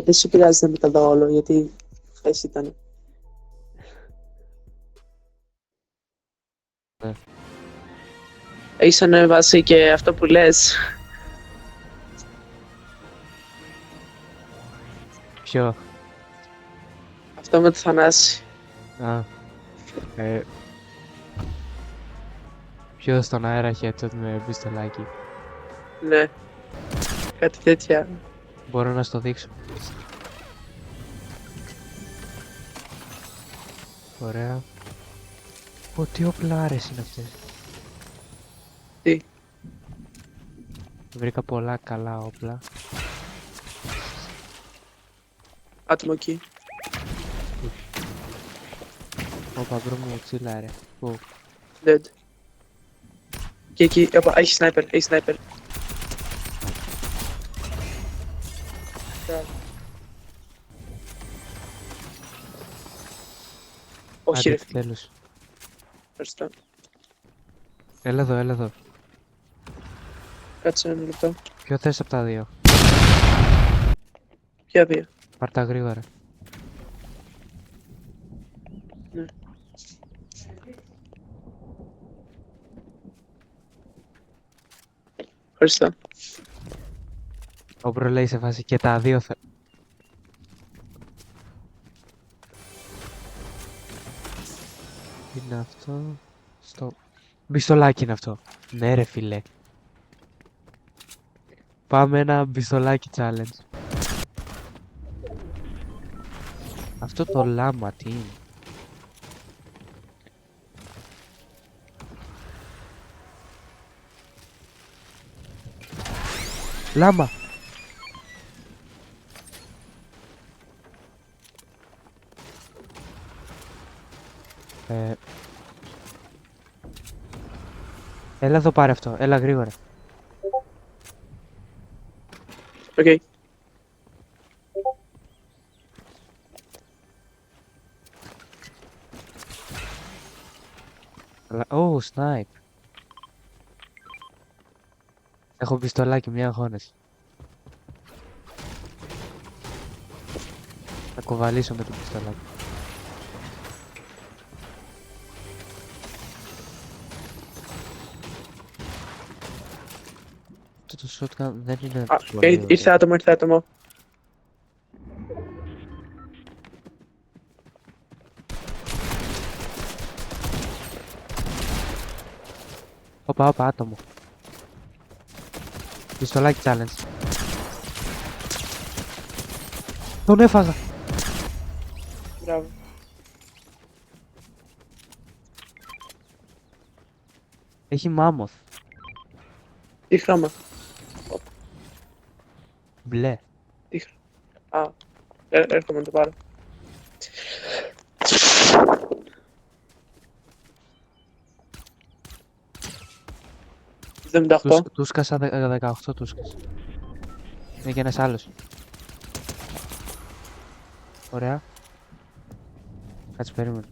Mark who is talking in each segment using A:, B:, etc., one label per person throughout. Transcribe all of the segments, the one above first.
A: δεν σου πειράζει να μην τα δω όλο, γιατί χθες ήταν.
B: Ναι.
A: Έχεις ανεβάσει και αυτό που λες.
B: Ποιο?
A: Αυτό με το Θανάση.
B: Α. Ποιο στον αέρα headshot με πιστολάκι.
A: Ναι. Κάτι τέτοια.
B: Μπορώ να στο δείξω. Ωραία. Πω, τι όπλαρες είναι αυτές.
A: Τι.
B: Βρήκα πολλά καλά όπλα.
A: Άτομο εκεί.
B: Ο παγκρό μου τσίλα ρε. Πού.
A: Dead. Και εκεί, όπα, έχει sniper, έχει sniper. Όχι ρε φίλε,
B: Τέλος.
A: ευχαριστώ.
B: Έλα εδώ, έλα εδώ.
A: Κάτσε ένα λεπτό.
B: Ποιο θες από τα δύο.
A: Ποια δύο.
B: Πάρ' τα γρήγορα.
A: Ναι. Ευχαριστώ.
B: Ο μπρο λέει σε φάση και τα δύο θα... Τι είναι αυτό. Στο... Μπιστολάκι είναι αυτό. Ναι ρε φίλε. Πάμε ένα μπιστολάκι challenge. Αυτό το λάμα τι είναι. Λάμα. Έλα εδώ πάρε αυτό. Έλα γρήγορα.
A: Οκ.
B: Ω, snipe. Έχω πιστολάκι, μια αγχώνεση. Θα κοβαλήσω με το πιστολάκι. Αυτό το shotgun δεν είναι πολύ ωραίο.
A: Ήρθε άτομο, ήρθε άτομο.
B: Όπα, όπα, άτομο. Πιστολάκι challenge. Τον έφαγα.
A: Μπράβο.
B: Έχει μάμοθ.
A: Τι χρώμα.
B: Μπλε.
A: Τι χρώμα. Α, έρχομαι να το πάρω.
B: Τους,
A: 78.
B: του σκάσα 18 του σκάσα. Είναι και ένας άλλος. Ωραία. Κάτσε περίμενε.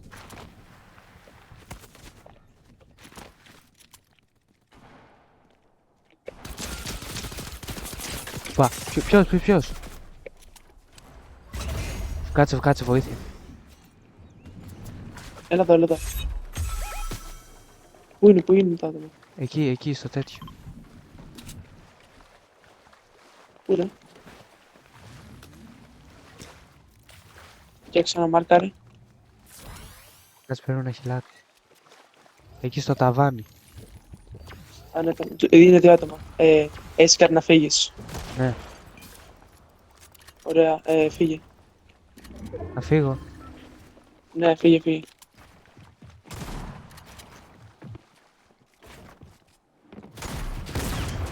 B: Πα, ποιος. Κάτσε, βοήθεια.
A: Έλα εδώ. Πού είναι τα άτομα.
B: Εκεί, στο τέτοιο.
A: Πού είναι. Και ξανά μάρκαρε.
B: Κάτσε περίμενε, έχει λάθη. Εκεί στο ταβάνι.
A: Α, ναι, είναι δύο άτομα. Έχεις κάτι να φύγεις.
B: Ναι.
A: Ωραία, φύγε.
B: Να φύγω.
A: Ναι, φύγε.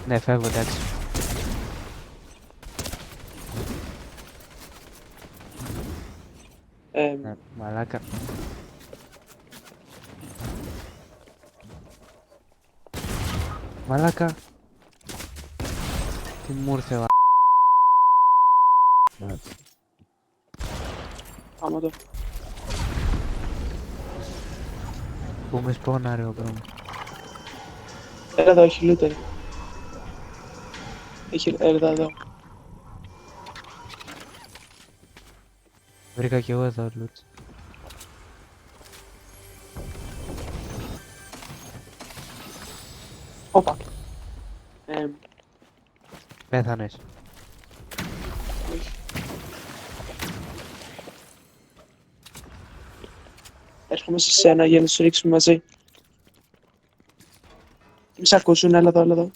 B: Ναι, φεύγω, εντάξει. Ναι, μαλάκα. Μαλάκα. Τι μου ήρθε ο
A: Άμα το.
B: Που με σπώναρε ο μπρο μου.
A: Έλα εδώ, έχει looter. Έλα εδώ.
B: Βρήκα κι εγώ εδώ loot.
A: Όπα.
B: Πέθανες.
A: Όχι. Έρχομαι σε σένα για να σου ρίξουμε μαζί. Μη σ' ακούσουν, έλα εδώ, έλα εδώ.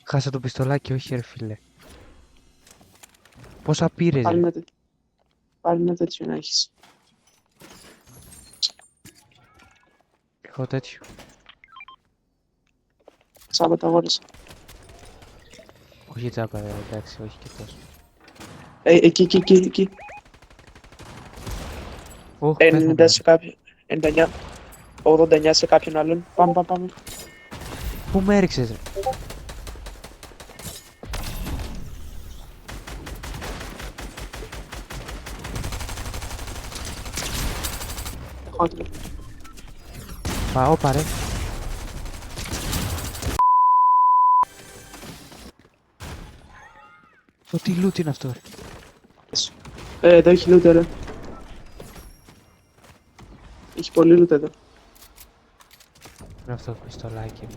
B: Χάσα το πιστολάκι, όχι ρε φίλε. Πόσα πήρες
A: Πάλι
B: ρε.
A: ένα τέτοιο να έχεις.
B: Εγώ τέτοιο.
A: Σάββατο αγόρασα.
B: Όχι τσάπα ρε, εντάξει, όχι και τόσο.
A: Εκεί.
B: Ωχ,
A: 90
B: πέθανα.
A: σε κάποιον. 99. 89 σε κάποιον άλλον. Πάμε.
B: Πού με έριξες ρε.
A: Χόντρε.
B: Πάω πάρε. Το τι loot είναι αυτό ρε.
A: Εδώ έχει loot, ρε. Έχει πολύ loot εδώ.
B: Είναι αυτό το πιστολάκι.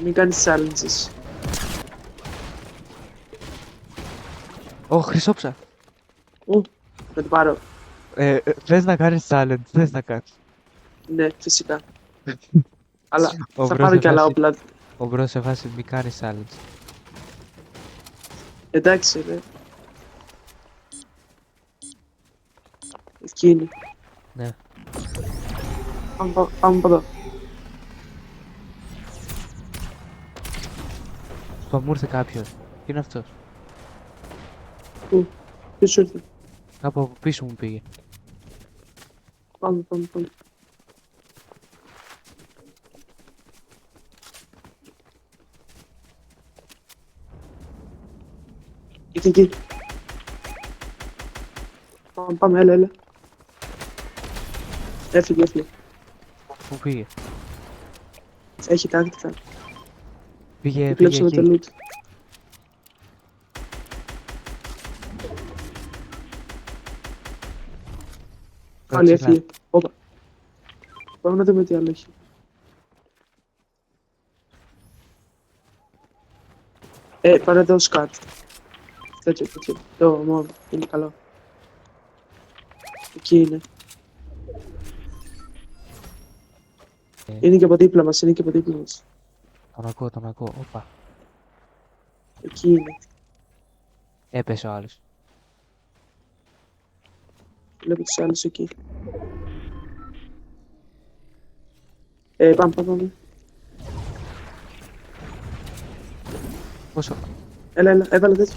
A: Μην κάνεις challenges.
B: Ω, χρυσόψα.
A: Να το πάρω.
B: Θες να κάνεις challenge, θες να κάνεις.
A: Ναι, φυσικά. Αλλά
B: Ο
A: θα
B: μπρος
A: πάρω
B: σε
A: κι άλλα
B: φάση-
A: όπλα.
B: Ο μπρος σε φάση μη κάνεις challenge.
A: Εντάξει, ρε. Εκεί είναι.
B: Ναι.
A: Πάμε από εδώ.
B: Πα μου ήρθε κάποιος. Τι είναι αυτός.
A: Πού. Ποιος σου ήρθε.
B: Κάπου από πίσω μου πήγε.
A: Πάμε. Εκεί. Πάμε, έλα. Έφυγε.
B: Πού πήγε.
A: Έχει τάκτικα.
B: Πήγε
A: Κλέψαμε το
B: εκεί.
A: loot. Πάλι
B: Κάτσε,
A: έφυγε. Όπα. Πάμε να δούμε τι άλλο έχει. Πάρε εδώ σκάτ. Τέτοιο. Το μόνο. Είναι καλό. Εκεί είναι. Είναι και από δίπλα μας.
B: Τον ακούω. Όπα.
A: Εκεί είναι.
B: Έπεσε ο άλλος.
A: Βλέπω τους άλλους εκεί. Πάμε.
B: Πόσο.
A: Έλα, έβαλε τέτοιο.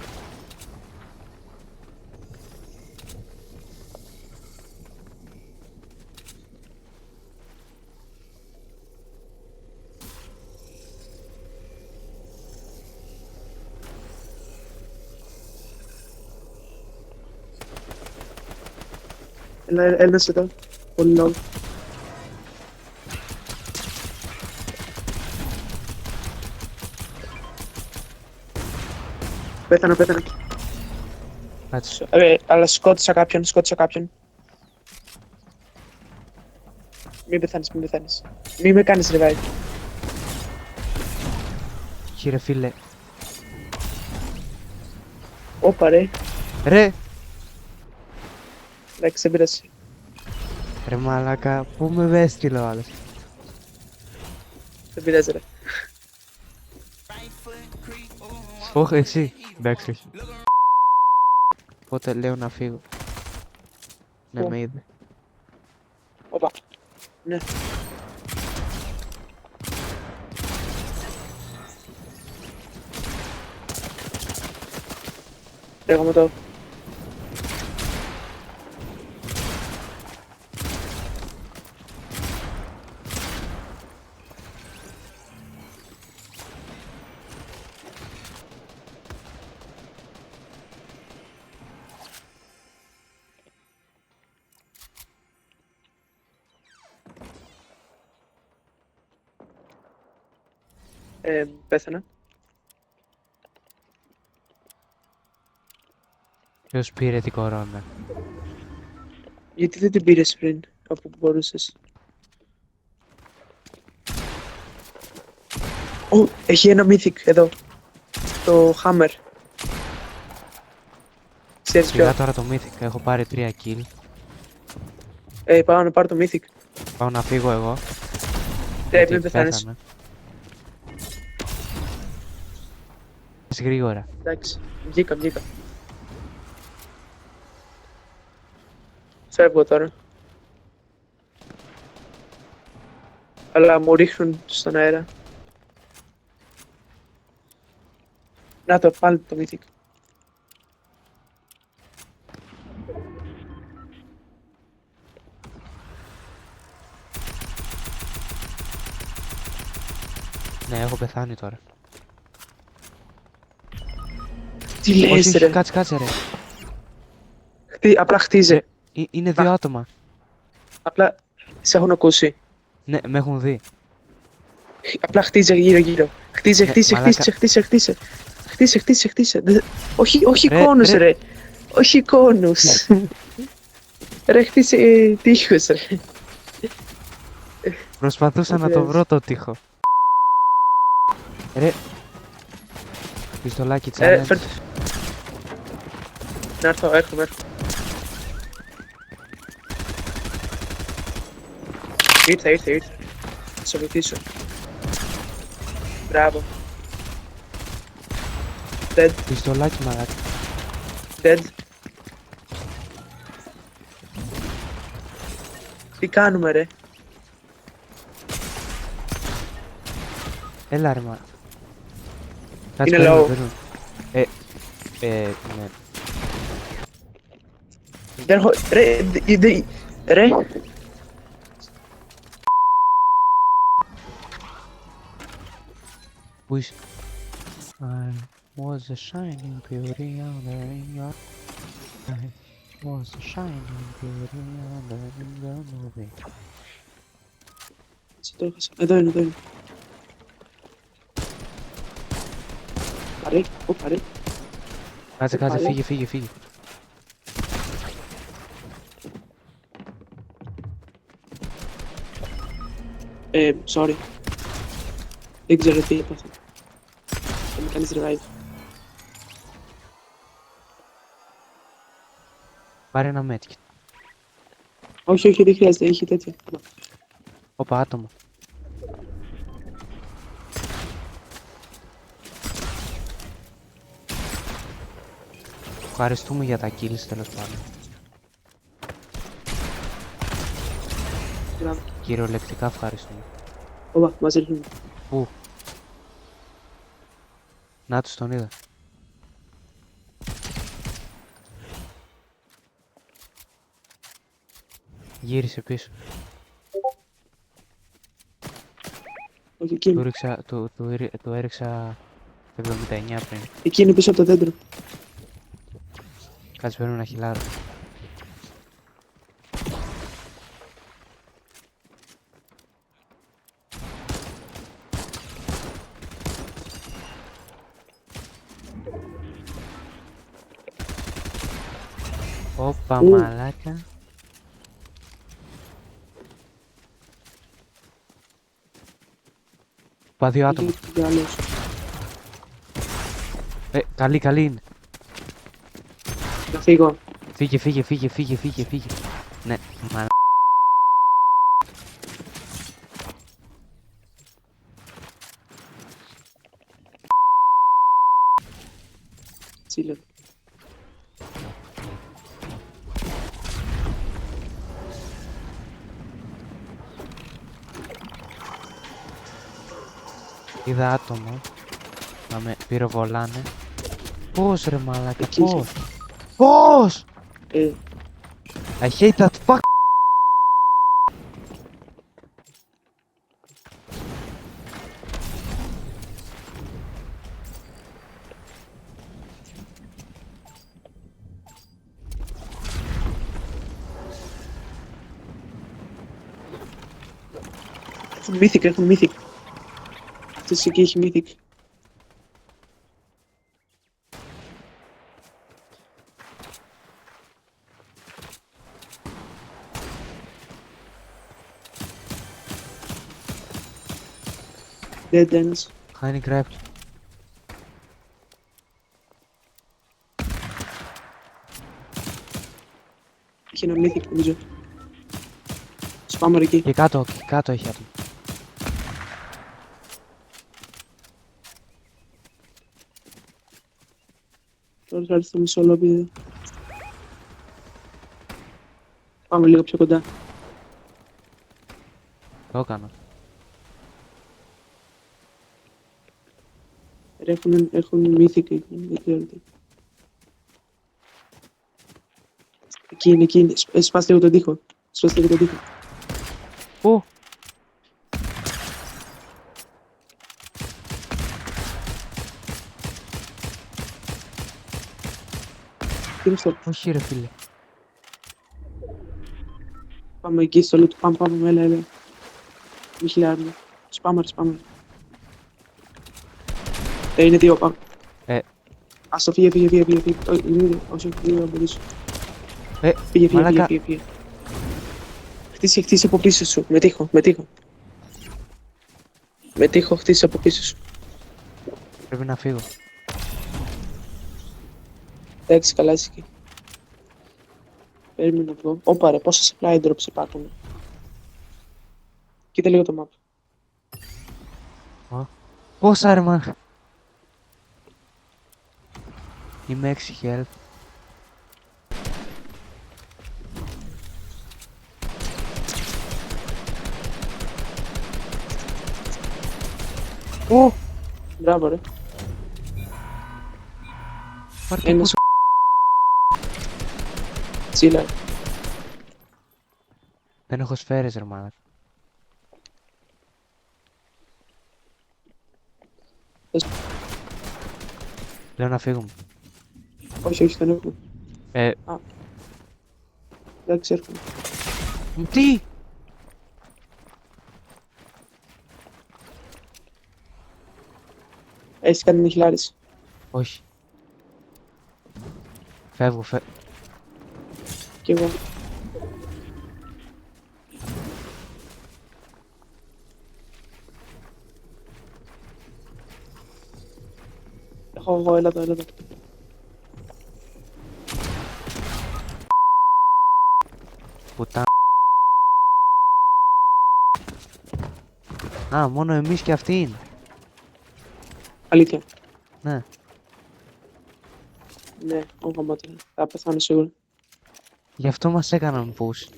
A: Έλα, ένας εδώ. Πολύ low. Πέθανα.
B: Κάτσε.
A: Αλλά σκότωσα κάποιον. Μην πεθάνεις. Μην με κάνεις revive.
B: Κύριε φίλε.
A: Όπα ρε.
B: Ρε.
A: Εντάξει, δεν πειράζει.
B: Ρε μαλάκα. Πού με έστειλε ο άλλος.
A: Δεν πειράζει ρε.
B: Όχι εσύ. Εντάξει όχι. Οπότε λέω να φύγω. Ναι,
A: Πού?
B: με είδε.
A: Όπα. Ναι. Λέγαμε το. Πέθανα.
B: Ποιος πήρε την κορώνα?
A: Γιατί δεν την πήρες πριν, όπου μπορούσες? Ω, έχει ένα mythic εδώ. Το hammer. Ξέρεις
B: Σιγά
A: ποιο?
B: τώρα το Mythic. Έχω πάρει 3 kill.
A: Πάω να πάρω το mythic.
B: Πάω να φύγω εγώ.
A: Μην
B: γιατί
A: πεθάνεις.
B: πέθανα. Γρήγορα.
A: Εντάξει, βγήκα. Φεύγω τώρα. Αλλά μου ρίχνουν στον αέρα. Να το, πάλι το mythic.
B: Ναι, έχω πεθάνει τώρα.
A: Τι
B: Όχι,
A: λες
B: όχι,
A: ρε.
B: κάτσε ρε.
A: Απλά χτίζε.
B: Είναι 2 άτομα.
A: Απλά σε έχουν ακούσει.
B: Ναι, με έχουν δει.
A: Απλά χτίζε γύρω. Χτίζε.
B: μαλάκα.
A: Χτίζε. Όχι
B: Ρε,
A: κόνους
B: ρε.
A: ρε. Όχι κόνους. Ρε χτίσε τείχους ρε.
B: Προσπαθούσα να το βρω το τοίχο. Ρε. Πιστολάκι challenge.
A: Φέρτε. Να έρθω, έρχομαι. Ήρθα. Θα σε βοηθήσω. Μπράβο. Dead.
B: Πιστολάκι μαλάκα.
A: Dead. Τι κάνουμε ρε.
B: Έλα ρε μα.
A: Είναι
B: παίρνω,
A: low.
B: παίρνω. Ναι.
A: Δεν έχω... Ρε.
B: Πού είσαι? I was a shining beauty under your... I was a shining beauty under your movie.
A: Σε το έχασα. Εδώ είναι. Πάρε.
B: Κάτσε,
A: Πάλι.
B: φύγε.
A: Sorry. Δεν ξέρω τι έπαθα. Θα με κάνεις revive.
B: Πάρε ένα medkit.
A: Όχι, δεν χρειάζεται. Έχει τέτοια.
B: Όπα, άτομο. Ευχαριστούμε για τα kills τέλος πάντων.
A: Μπράβο.
B: Κυριολεκτικά ευχαριστούμε.
A: Όπα, μας έρχονται.
B: Πού? Να τους τον είδα. Γύρισε πίσω.
A: Όχι, εκείνο.
B: Του έριξα 79 πριν.
A: Εκείνο πίσω από το δέντρο.
B: Κάτσε, παίρνω ένα χιλάρο. Όπα μαλάκα. Πα 2 άτομα.
A: Και άλλος.
B: Καλή είναι.
A: Να φύγω.
B: Φύγε. Ναι, μαλάκα.
A: Τσίλε.
B: Είδα άτομο να με πυροβολάνε. Πώς ρε μαλάκα,
A: Εκεί
B: πώς? Πώς?
A: Ε,
B: I hate that fuck.
A: έχουν mythic. Αυτός εκεί έχει mythic. Dead ένας.
B: Χάνει κρέπτ.
A: Έχει ένα mythic νομίζω. Σπάμαρ εκεί.
B: Και κάτω έχει άτομο.
A: Τώρα θα έρθει το μισό λόμπι εδώ. Πάμε λίγο πιο κοντά.
B: Το έκανα.
A: Ρε, έχουν mythic εκεί, δεν ξέρω τι. Εκεί είναι. Σπάστε λίγο τον τοίχο. Σπάστε λίγο τον τοίχο.
B: Πού?
A: Τι είναι αυτό.
B: Όχι ρε φίλε.
A: Πάμε εκεί στο loot. Πάμε, έλα. Μη χιλιάρουμε. Σπάμαρ. Είναι δύο, πάμε. Ας το φύγε. Όχι, δεν μπορείς. Φύγε.
B: μαλάκα.
A: Χτίσε από πίσω σου. Με τείχο, χτίσε από πίσω σου.
B: Πρέπει να φύγω.
A: Εντάξει, καλά είσαι εκεί. Περίμενα να βγω. Όπα ρε, πόσα supply drops υπάρχουν. Κοίτα λίγο το map.
B: Πόσα ρε μαν. Είμαι 6 health. Ω!
A: Μπράβο ρε.
B: Πάρτε
A: Ένας
B: που...
A: τσίλα.
B: Δεν έχω σφαίρες ρε μάνα. Λέω να φύγουμε.
A: Όχι, δεν έχουμε. Εντάξει, έρχομαι.
B: Τι!
A: Έχεις κάνει νυχιλάρις.
B: Όχι. Φεύγω.
A: Κι εγώ. Έχω εγώ, έλα εδώ.
B: Πουτά. Α, μόνο εμείς και αυτοί είναι.
A: Αλήθεια.
B: Ναι.
A: Ναι, όχι μάτια. Θα πεθάνω σίγουρα.
B: Γι' αυτό μας έκαναν push.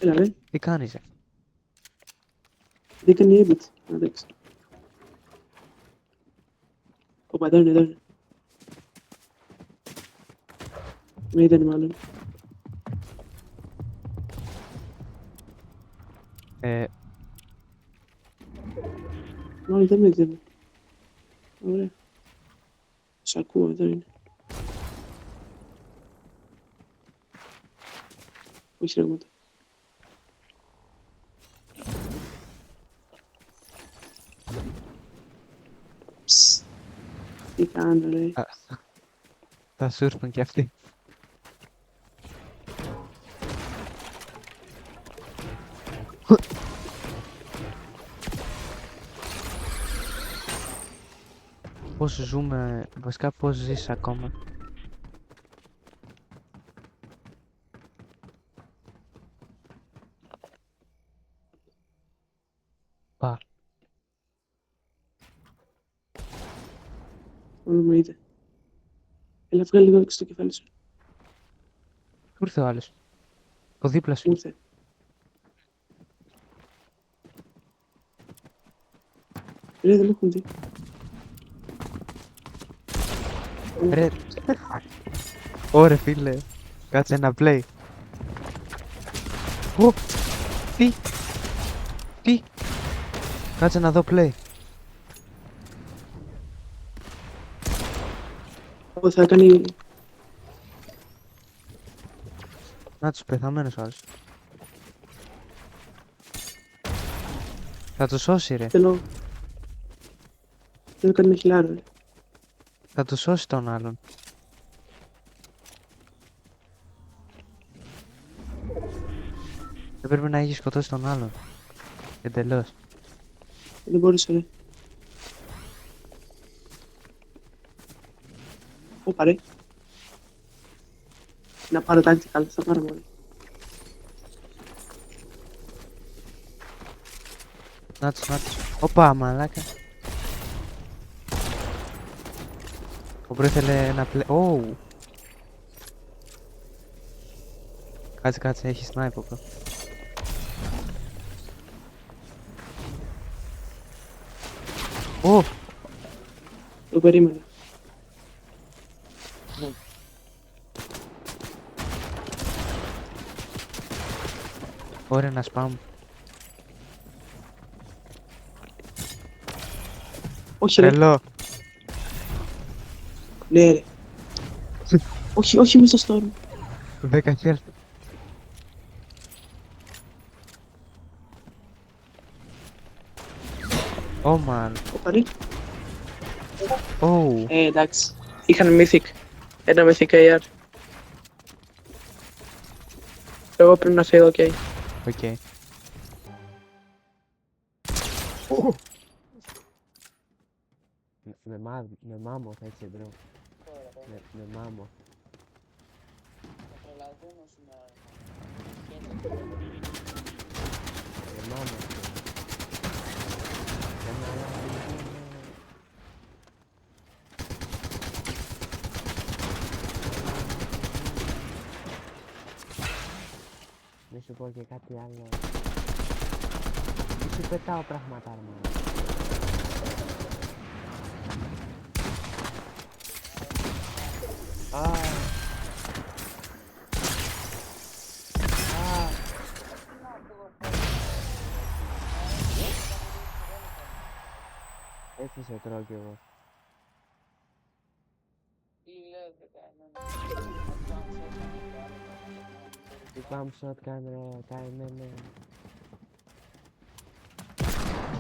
A: Έλα ρε,
B: Τι κάνεις ρε.
A: δεν κάνει edit. Εντάξει. Οπα, εδώ είναι. Με είδανε μάλλον. Μάλλον δεν με είδανε. Ωραία. Σ' ακούω, εδώ είναι. Όχι ρε γότα. Τι κάνω ρε.
B: Θα σου έρθουν κι αυτοί. Πώς ζούμε, βασικά πώς ζεις ακόμα. Πα.
A: Όλο με είδε. Έλα βγάλε λίγο έξω το κεφάλι σου.
B: Πού ήρθε ο άλλος. Ο δίπλα σου.
A: Μου ήρθε. Ρε, δεν με έχουν δει.
B: Ρε. Ωρε φίλε. Κάτσε ένα play. Ω! Τι! Κάτσε να δω play.
A: Εγώ θα κάνει...
B: Να τους πεθαμένους ο άλλος. Θα το σώσει ρε.
A: Θέλω... Θέλω κάνει ένα χιλάρο, ρε.
B: Θα το σώσει τον άλλον. Δεν πρέπει να έχει σκοτώσει τον άλλον. Εντελώς.
A: Δεν μπορούσα, ρε. Όπα, ρε. Να πάρω tactical, θα πάρω μόνο.
B: Να τους. Οπα, μαλάκα. Ο μπρο ήθελε να πλέ... Ωου. Κάτσε, έχει snipe bro. Ω,
A: Το περίμενα.
B: ωραία να spam.
A: Όχι, ρε.
B: Τρελό.
A: Ναι, ρε. Όχι μες στο storm.
B: 10 health. Ω, man.
A: Όπα, ρε.
B: Ωου.
A: Εντάξει. Είχαν mythic. Ένα mythic AR. Εγώ πρέπει να φύγω, οκ.
B: Οκ. Με μάμο θα έτσι μπρο. Με μάμο. Με μάμο. Μη σου πω και κάτι άλλο. Μη σου πετάω πραγματά, ρε. Έτσι σε τρώω κι εγώ. Τι πάμε shotgun ρε, καημένε.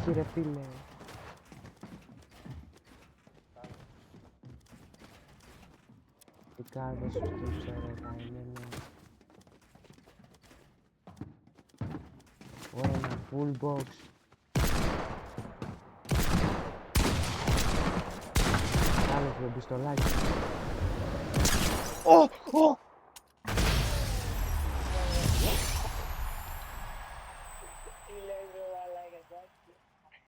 B: Τι ρε φίλε. Τι κάρτα σου στήψε ρε, καημένε. Ωραία, full box. Άλλος με πιστολάκι.